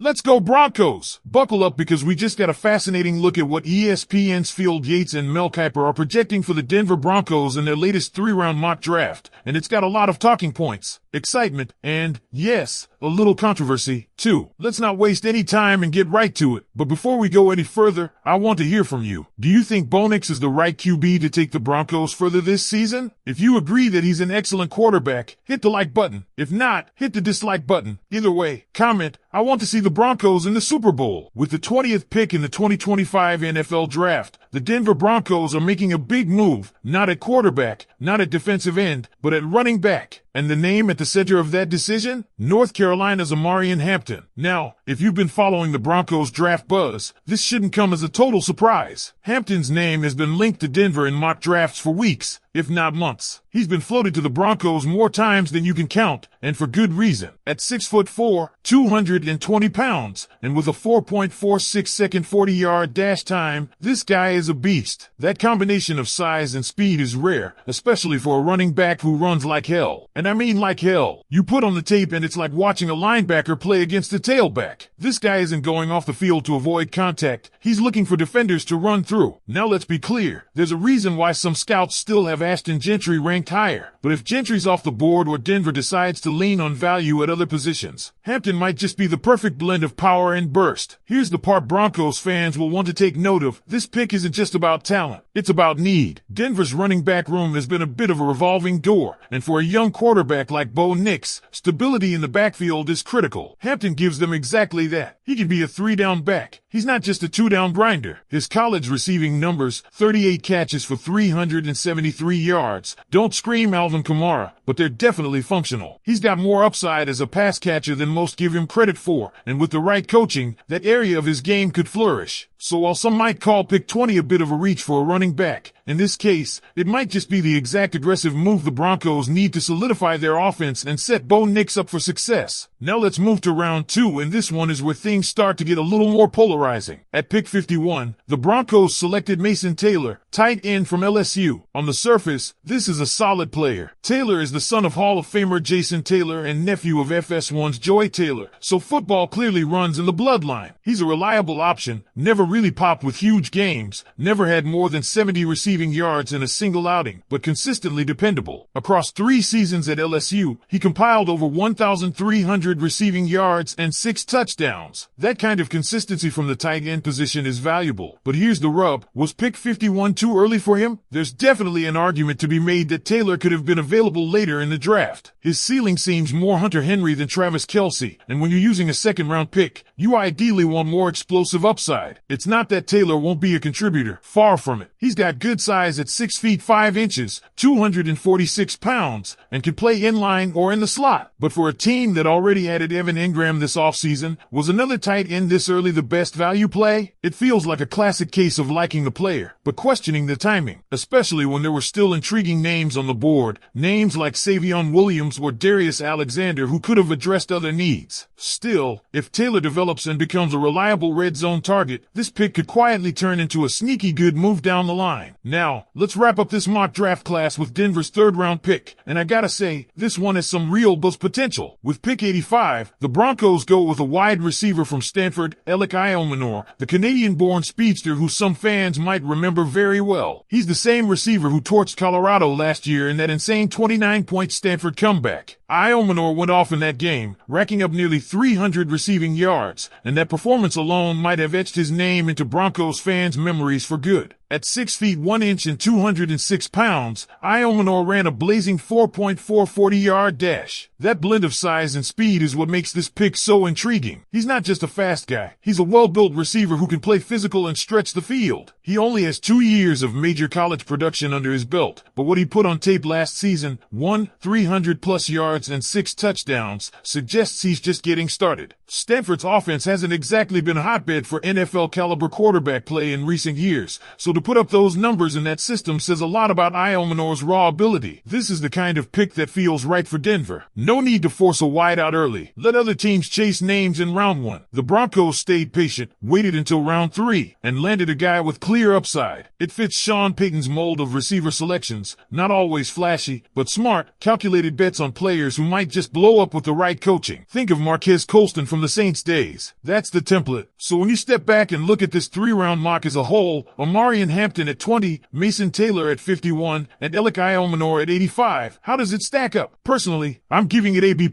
Let's go Broncos! Buckle up because we just got a fascinating look at what ESPN's Field Yates and Mel Kiper are projecting for the Denver Broncos in their latest 3-round mock draft, and it's got a lot of talking points, excitement, and, yes, a little controversy, too. Let's not waste any time and get right to it. But before we go any further, I want to hear from you. Do you think Bo Nix is the right QB to take the Broncos further this season? If you agree that he's an excellent quarterback, hit the like button. If not, hit the dislike button. Either way, comment, I want to see the Broncos in the Super Bowl. With the 20th pick in the 2025 NFL Draft, the Denver Broncos are making a big move, not at quarterback, not at defensive end, but at running back. And the name at the center of that decision? North Carolina's Amarian Hampton. Now, if you've been following the Broncos draft buzz, this shouldn't come as a total surprise. Hampton's name has been linked to Denver in mock drafts for weeks, if not months. He's been floated to the Broncos more times than you can count, and for good reason. At 6'4", 220 pounds, and with a 4.46-second 40-yard dash time, this guy is a beast. That combination of size and speed is rare, especially for a running back who runs like hell. And I mean like hell. You put on the tape and it's like watching a linebacker play against a tailback. This guy isn't going off the field to avoid contact. He's looking for defenders to run through. Now let's be clear. There's a reason why some scouts still have Ashton Gentry ranked higher. But if Gentry's off the board or Denver decides to lean on value at other positions, Hampton might just be the perfect blend of power and burst. Here's the part Broncos fans will want to take note of. This pick isn't just about talent. It's about need. Denver's running back room has been a bit of a revolving door, and for a young quarterback like Bo Nix, stability in the backfield is critical. Hampton gives them exactly that. He can be a 3-down back. He's not just a 2-down grinder. His college receiving numbers, 38 catches for 373 yards. Don't scream Alvin Kamara, but they're definitely functional. He's got more upside as a pass catcher than most give him credit for, and with the right coaching, that area of his game could flourish. So while some might call pick 20 a bit of a reach for a running back, in this case, it might just be the exact aggressive move the Broncos need to solidify their offense and set Bo Nix up for success. Now let's move to round 2, and this one is where things start to get a little more polarizing. At pick 51, the Broncos selected Mason Taylor, tight end from LSU. On the surface, this is a solid player. Taylor is the son of Hall of Famer Jason Taylor and nephew of FS1's Joy Taylor, so football clearly runs in the bloodline. He's a reliable option, never really popped with huge games, never had more than 70 receiving yards in a single outing, but consistently dependable. Across 3 seasons at LSU, he compiled over 1,300 receiving yards and 6 touchdowns. That kind of consistency from the tight end position is valuable. But here's the rub. Was pick 51 too early for him? There's definitely an argument to be made that Taylor could have been available later in the draft. His ceiling seems more Hunter Henry than Travis Kelce, and when you're using a second-round pick, you ideally want more explosive upside. It's not that Taylor won't be a contributor. Far from it. He's got good size at 6 feet 5 inches, 246 pounds, and can play inline or in the slot. But for a team that already added Evan Engram this offseason, was another tight end this early the best value play? It feels like a classic case of liking the player, but questioning the timing, especially when there were still intriguing names on the board, names like Savion Williams or Darius Alexander who could have addressed other needs. Still, if Taylor develops and becomes a reliable red zone target, this pick could quietly turn into a sneaky good move down the line. Now, let's wrap up this mock draft class with Denver's 3rd-round pick, and I gotta say, this one has some real buzz potential. With pick 85, the Broncos go with a wide receiver from Stanford, Alec Iomenor, the Canadian-born speedster who some fans might remember very well. He's the same receiver who torched Colorado last year in that insane 29-point Stanford comeback. Iomenor went off in that game, racking up nearly 300 receiving yards, and that performance alone might have etched his name into Broncos fans' memories for good. At 6 feet 1 inch and 206 pounds, Iomenor ran a blazing 4.4 40-yard dash. That blend of size and speed is what makes this pick so intriguing. He's not just a fast guy. He's a well-built receiver who can play physical and stretch the field. He only has 2 years of major college production under his belt, but what he put on tape last season, 300-plus yards and 6 touchdowns, suggests he's just getting started. Stanford's offense hasn't exactly been a hotbed for NFL-caliber quarterback play in recent years, so to put up those numbers in that system says a lot about Iomenor's raw ability. This is the kind of pick that feels right for Denver. No need to force a wideout early. Let other teams chase names in round 1. The Broncos stayed patient, waited until round 3, and landed a guy with clear upside. It fits Sean Payton's mold of receiver selections, not always flashy, but smart, calculated bets on players who might just blow up with the right coaching. Think of Marquez Colston from the Saints days. That's the template. So when you step back and look at this 3-round mock as a whole, Omarion Hampton at 20, Mason Taylor at 51, and Elic Iomenor at 85, how does it stack up? Personally, I'm giving it AB+.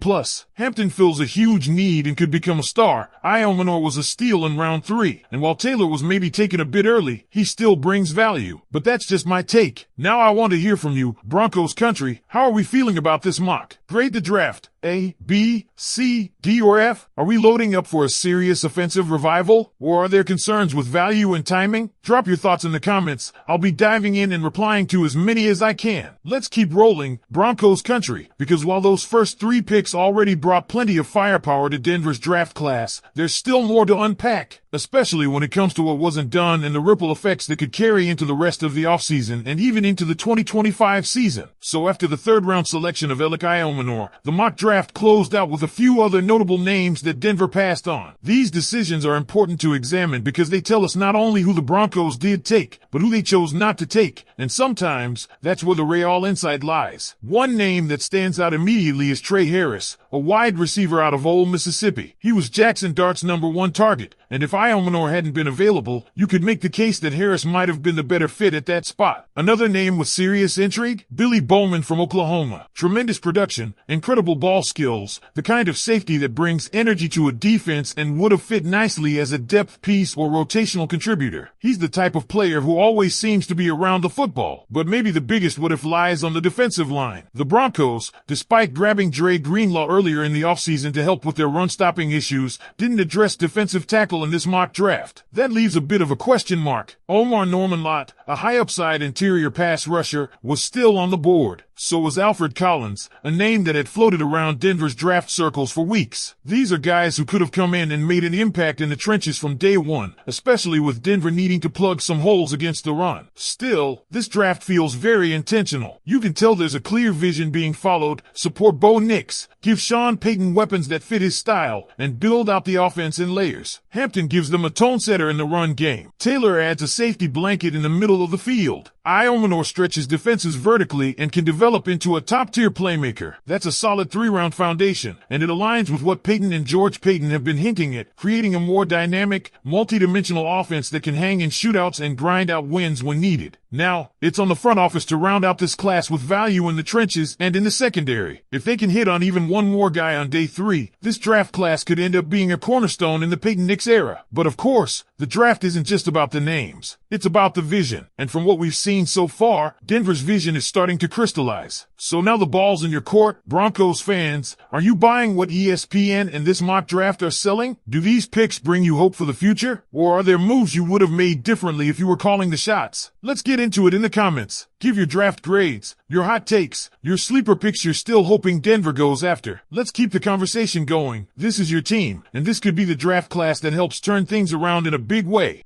Hampton fills a huge need and could become a star. Iomenor was a steal in round 3, and while Taylor was maybe taken a bit early, he still brings value. But that's just my take. Now I want to hear from you, Broncos country. How are we feeling about this mock? Grade the draft. A, B, C, D, or F? Are we loading up for a serious offensive revival? Or are there concerns with value and timing? Drop your thoughts in the comments. I'll be diving in and replying to as many as I can. Let's keep rolling, Broncos country, because while those first 3 picks already brought plenty of firepower to Denver's draft class, there's still more to unpack, especially when it comes to what wasn't done and the ripple effects that could carry into the rest of the offseason and even into the 2025 season. So after the 3rd round selection of Elic Iomenor, the mock draft closed out with a few other notable names that Denver passed on. These decisions are important to examine because they tell us not only who the Broncos did take, but who they chose not to take, and sometimes that's where the real insight lies. One name that stands out immediately is Trey Harris, a wide receiver out of Ole Mississippi. He was Jackson Dart's #1 target, and if Iomenor hadn't been available, you could make the case that Harris might have been the better fit at that spot. Another name with serious intrigue? Billy Bowman from Oklahoma. Tremendous production, incredible ball skills, the kind of safety that brings energy to a defense and would have fit nicely as a depth piece or rotational contributor. He's the type of player who always seems to be around the football, but maybe the biggest what if lies on the defensive line. The Broncos, despite grabbing Dre Greenlaw earlier in the offseason to help with their run-stopping issues, didn't address defensive tackle in this mock draft. That leaves a bit of a question mark. Omar Norman-Lott, a high-upside interior pass rusher, was still on the board. So was Alfred Collins, a name that had floated around Denver's draft circles for weeks. These are guys who could have come in and made an impact in the trenches from day one, especially with Denver needing to plug some holes against the run. Still, this draft feels very intentional. You can tell there's a clear vision being followed. Support Bo Nix, give Sean Payton weapons that fit his style, and build out the offense in layers. Hampton gives them a tone setter in the run game. Taylor adds a safety blanket in the middle of the field. Iomenor stretches defenses vertically and can develop into a top-tier playmaker. That's a solid 3-round foundation, and it aligns with what Payton and George Payton have been hinting at, creating a more dynamic, multi-dimensional offense that can hang in shootouts and grind out wins when needed. Now, it's on the front office to round out this class with value in the trenches and in the secondary. If they can hit on even one more guy on day 3, this draft class could end up being a cornerstone in the Payton-Nix era. But of course, the draft isn't just about the names. It's about the vision. And from what we've seen so far, Denver's vision is starting to crystallize. So now the ball's in your court, Broncos fans. Are you buying what ESPN and this mock draft are selling? Do these picks bring you hope for the future? Or are there moves you would have made differently if you were calling the shots? Let's get into it in the comments. Give your draft grades, your hot takes, your sleeper picks you're still hoping Denver goes after. Let's keep the conversation going. This is your team, and this could be the draft class that helps turn things around in a big way.